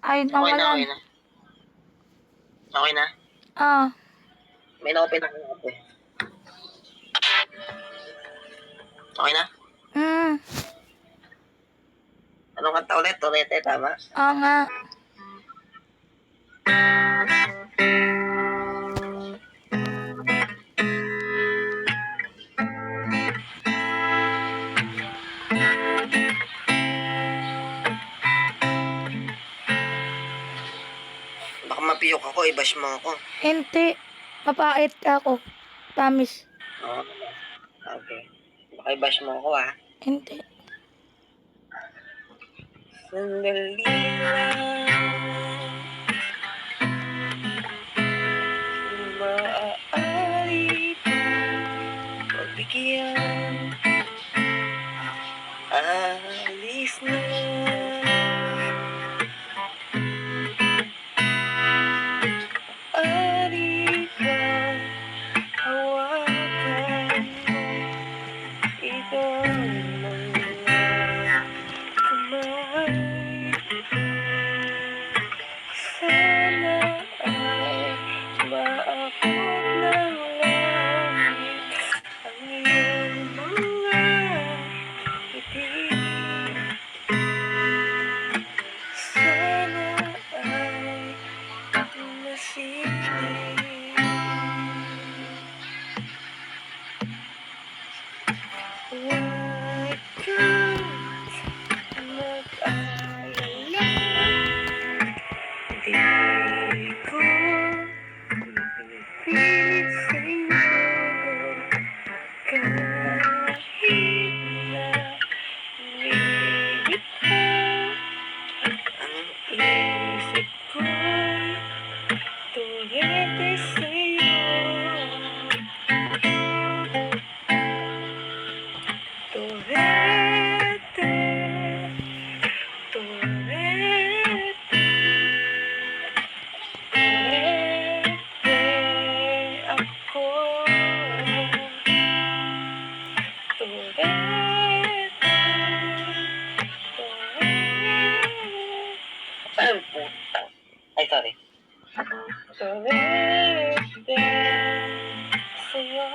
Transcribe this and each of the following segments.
Ay, Okay na, nawalan. okay na. Okay na? Ah, May na-open ako ng kape. Okay na? mm, Anong kanta ulit? Torete, tama? oo nga. Baka mapiyok ako, i-bash mo ako. Hindi. Mapait ako. Promise. Oo. Okay. Baka i-bash mo ako, ha? Hindi. Sandali lang. Maaari kong pagbigyan. Alis na. Ari kang hawakan mo. Ito ang mga kamay. Sana ay maabot ng langit ang iyong mga ngiti. Sana ay masigit. Huwag kang mag-alala. Di ko pipilit sa'yo kahit na lumilipad ang isip ko'y turete sa'yo. Turete, turete, turete ako. Turete, turete. Ay, sorry. Turete sa'yo.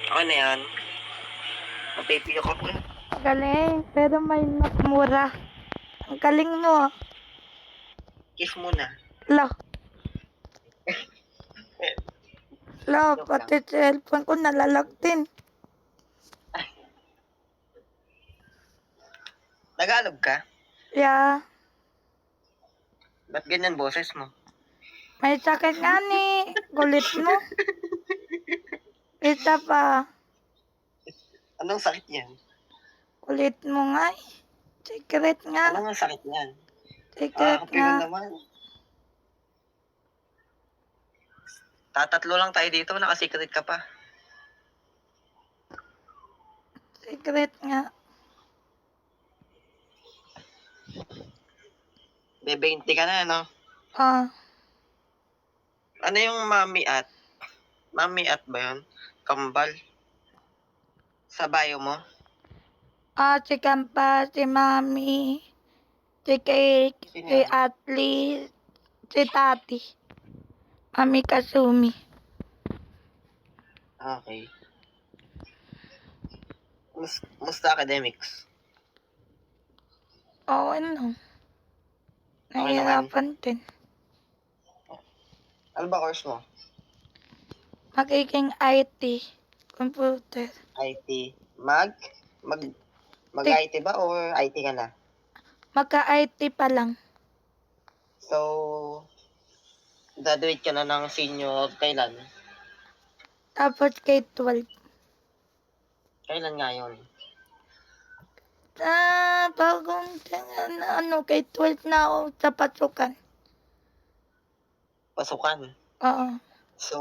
Okay na yan. Mapipiyok ako. Galing. Pero may mura. Ang galing mo. Kiss muna. Lo. Lo, Joke pati lang. cellphone ko nalalag din. Tagalog ka? Yeah. Ba't ganyan boses mo? May sakit nga ni. Kulit mo. Isa pa. Anong sakit niyan? Kulit mo nga eh. Secret nga. Anong sakit niyan? Secret Kapiro nga. naman. Tatatlo lang tayo dito, nakasikret ka pa. Secret nga. Be-20 ka na, no? Ah. Ano yung mami at? Mami at ba yun? Kambal? Sa bio mo? Si Kampa, si Mami, si Cake, Sino si yun? Atli, si Tati. Mami Kasumi. Okay. Musta academics? Oo, ano. Okay naman. Nahihirapan din. Ano ba course mo? Magiging IT. Computer. IT. Tik, Mag-IT ba or IT ka na? Magka-IT pa lang. So, graduate ka na ng senior kailan? Tapos K-12. Kailan nga yun? Bagong K-12 na ako sa pasukan. Pasukan. Oo. So,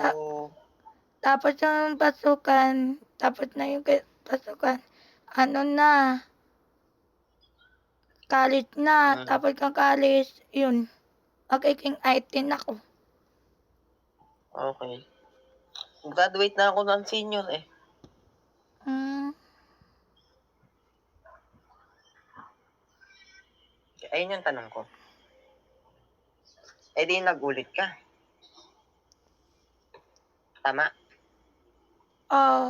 Tapos yung pasukan, tapos na yung pasukan, ano na, College na, Mm. tapos kang college, yun, magiging 18 ako. Okay. Graduate na ako ng senior eh. Ayun yung tanong ko. Eh di nagulit ka. Tama? Oh,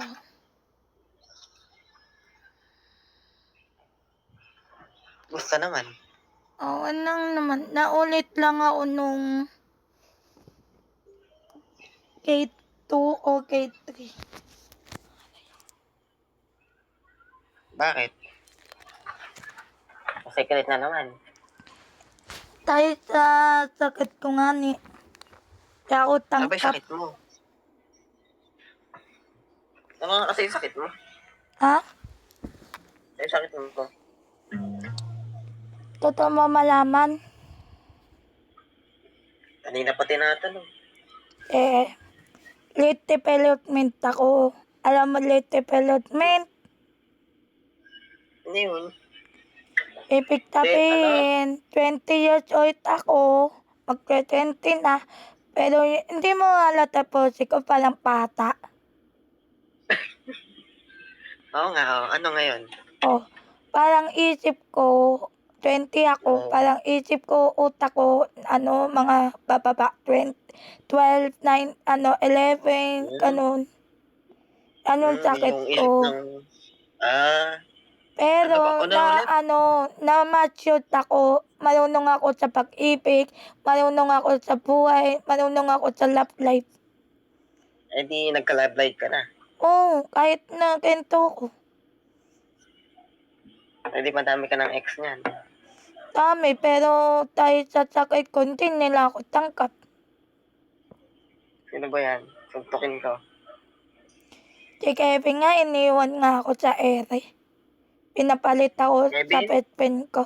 Gusto naman. anong naman, naulit lang ako nung K2 o K3. Bakit? Secret na naman. Dahil sa sakit ko nga ni, kaya ako Ano ba yung tangkap. sakit mo? Ano nga kasi yung sakit mo? Ha? Ano yung sakit mo? Totoo mo malaman? Kanina pa tinatanong. Late development ako. Alam mo late development? Ano yun? Ibig sabihin, 20 years old ako, magka-20 na, pero hindi mo halata po, ko palang bata. Oo nga, oo. Ano ngayon? Oh, parang isip ko, 20 ako, parang isip ko, utak ko, mga bababa, 12, 9, 11, ganun. Anong sakit Yung isip ko. ng... Ah, Pero ano ulit? na-matured ako, marunong ako sa pag-ibig, marunong ako sa buhay, marunong ako sa love life. Eh di nagka-love life ka na. Oo, kahit na ganito ko. Eh di madami ka ng ex niyan. Dami, pero dahil sa sakit ko, hindi nila ako tangkap. Sino ba yan? Suntukin ko. Si Kevin nga, iniwan nga ako sa ere. Pinapalit ako sa Kevin? best friend ko.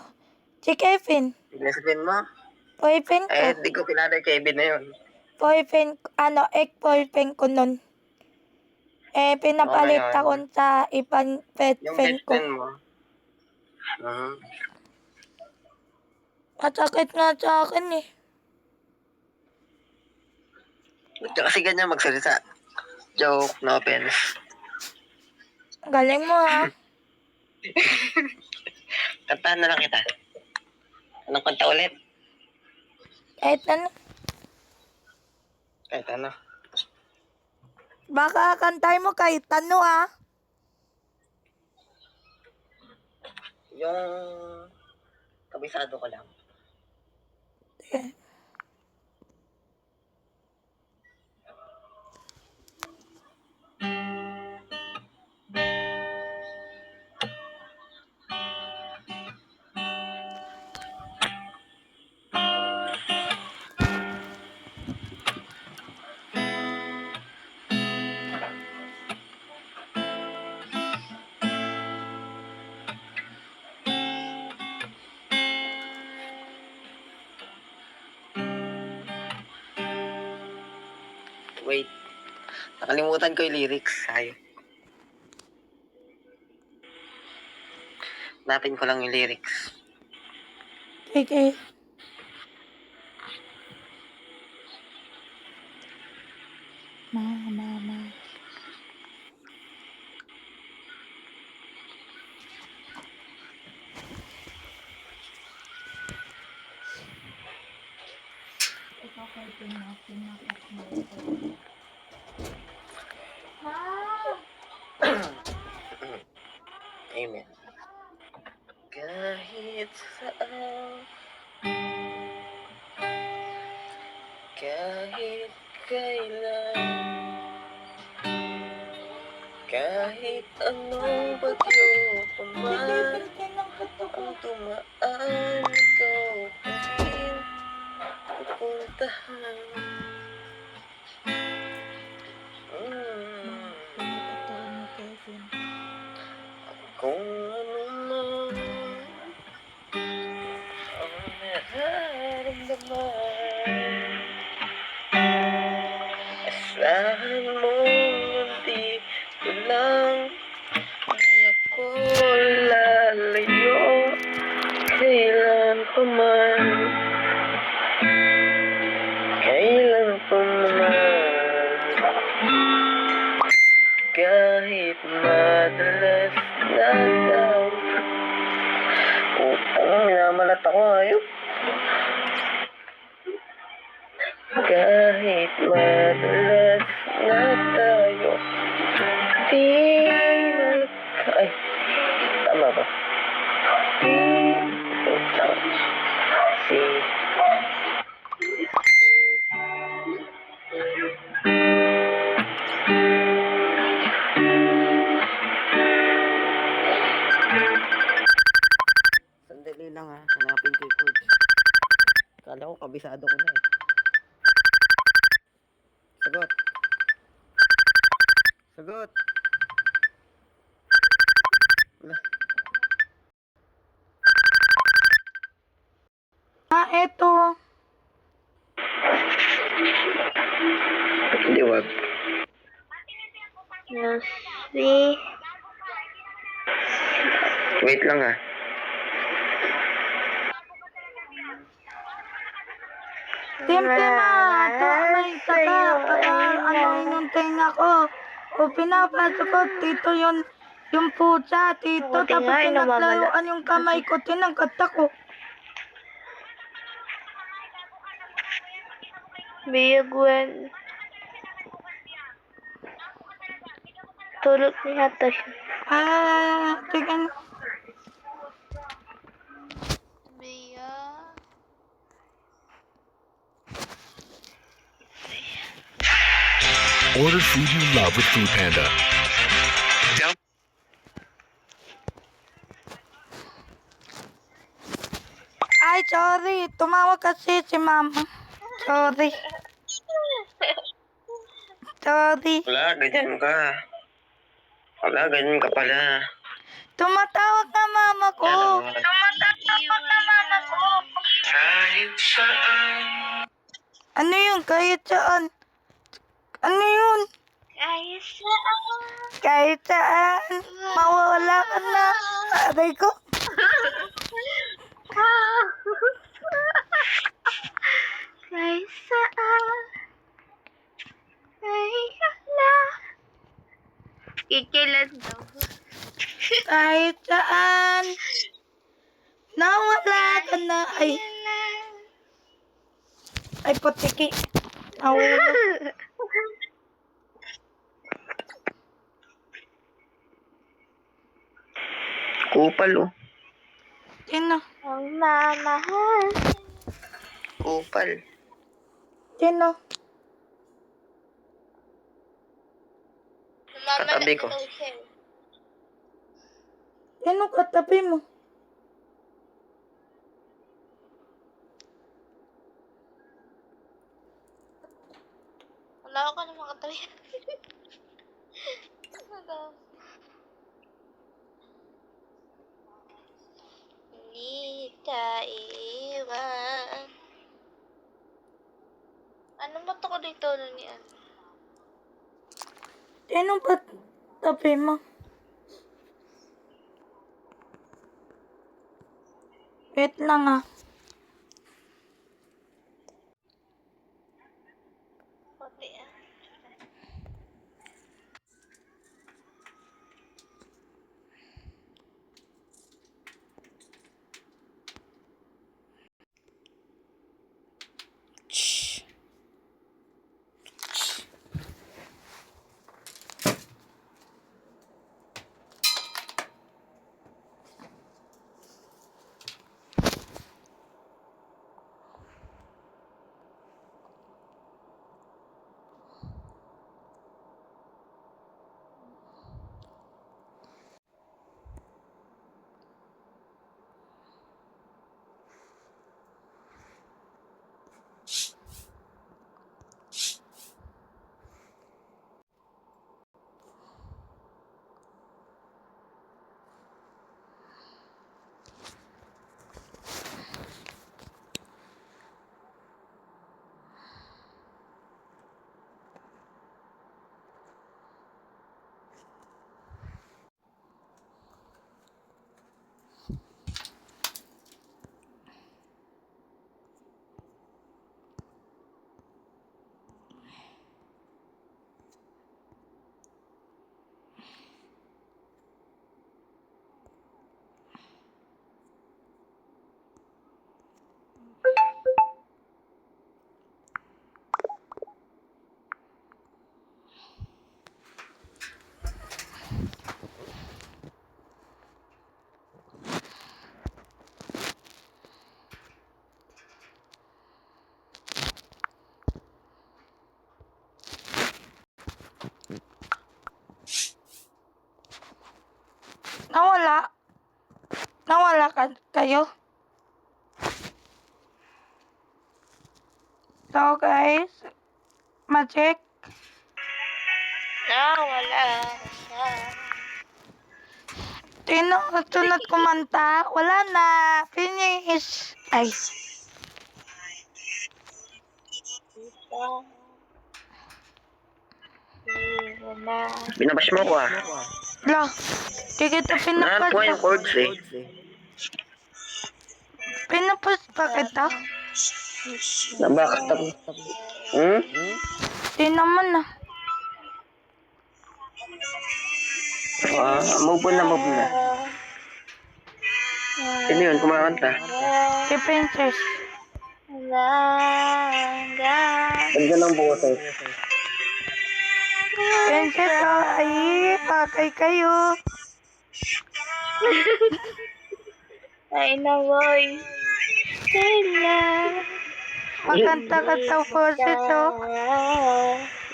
Si Kevin, Best-friend mo? boyfriend ko. Eh, di ko kilala yung Kevin na yun. Boyfriend, ex-boyfriend ko nun. Pinapalit ngayon, ako sa ibang best yung friend ko. best-friend mo. Masakit nga sa akin eh. Ba't ka kasi ganyan magsalita? Joke, no offense. Galing mo ha. Kantahan na lang kita. Anong kanta ulit? Kahit ano. Kahit ano. Baka kantay mo kahit ano ha. Yung kabisado ko lang. Wait. Nakalimutan ko yung lyrics. Ayun. Napin ko lang yung lyrics. Sige. Mama. Ikaw kahit pinakit mo. Amen. Kahit saan, kahit kailan, kahit anong bagyo pa man ang tumaan, ikaw pa rin pupuntahan. Kung ano man ang nararamdaman, asahan mong nandito lang, di ako lalayo kay Kahit madalas na daw. Minamalat ako, ayok. Kahit madalas na tayo. Di nag... Ay, tama ba? Si... Sandali lang ha, hanapin ko yung chords. Kala ko kabisado ko na eh. Sagot. Sagot. Wala. Eto. Hindi, wag. Lucy. Wait lang ha. Siyempre na, may taka, ano yung tenga ko. O pinapasok ko, tito yung pusa, tito, Buti tapos nga, pinaglaruan yung kamay ko, tinangkat ako. Bea Gwen. Tulog ni Hata siya. Tingnan. Bea. Order food you love with Food Panda. Ay, sorry, tumawag kasi si mama. Sorry. Sorry. Wala, ganyan ka. Wala, ganyan ka pala. Tumatawag na mama ko. Kahit saan. Ano yun? Kahit saan? Ano yun? Ayos saan. Kahit saan. Mawawala ka na. Aray ko. Kahit saan. Ay, ala. Kailan daw? Kahit saan. Nawala ka na. Ay, potiki. Nawala. Kupal oh. Sino? Ang mamahal. Kupal. Sino? Katabi ko. Sino katabi mo? Wala ako na makatabi. Hindi iwan. Ano ba ito ko dito na niyan? Sino katabi mo? Wait lang ah. Puti ah. Nawala. Nawala kayo. So guys, Magic. Wala na siya. Sunod kumanta. Wala na. Finish. Ay. Binabash mo ko ah. Lo. Di kita Nahan ko yung chords eh. Pinapos pa kita? Bakit ako? Hmm? Di naman na. Move on na, move na. Sino yun? Kumakanta? Si Princess. Ganda ng boses. Princess, ay, pakay kayo. Ay na boy. Kaya. Makanta-kanta boses, oh.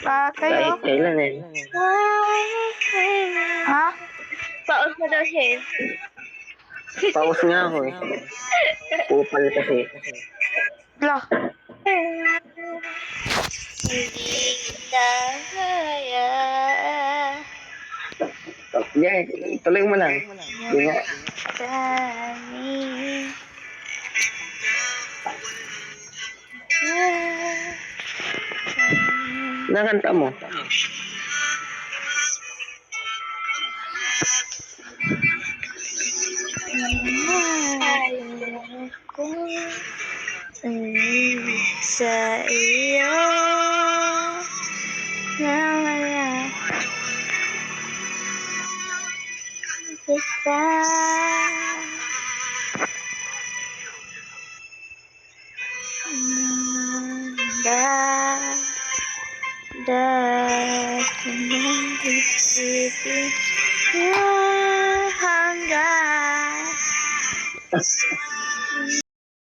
Pakay, Kahit oh. kailan eh. Ha? Paus na daw siya. Pause nga ako eh. Kupal kasi. Lo. Hindi na kaya. Yeah, tuloy mo lang. Hindi nga. Dami. Nakanta mo. Ko sa iyo na wala kita. Da, da,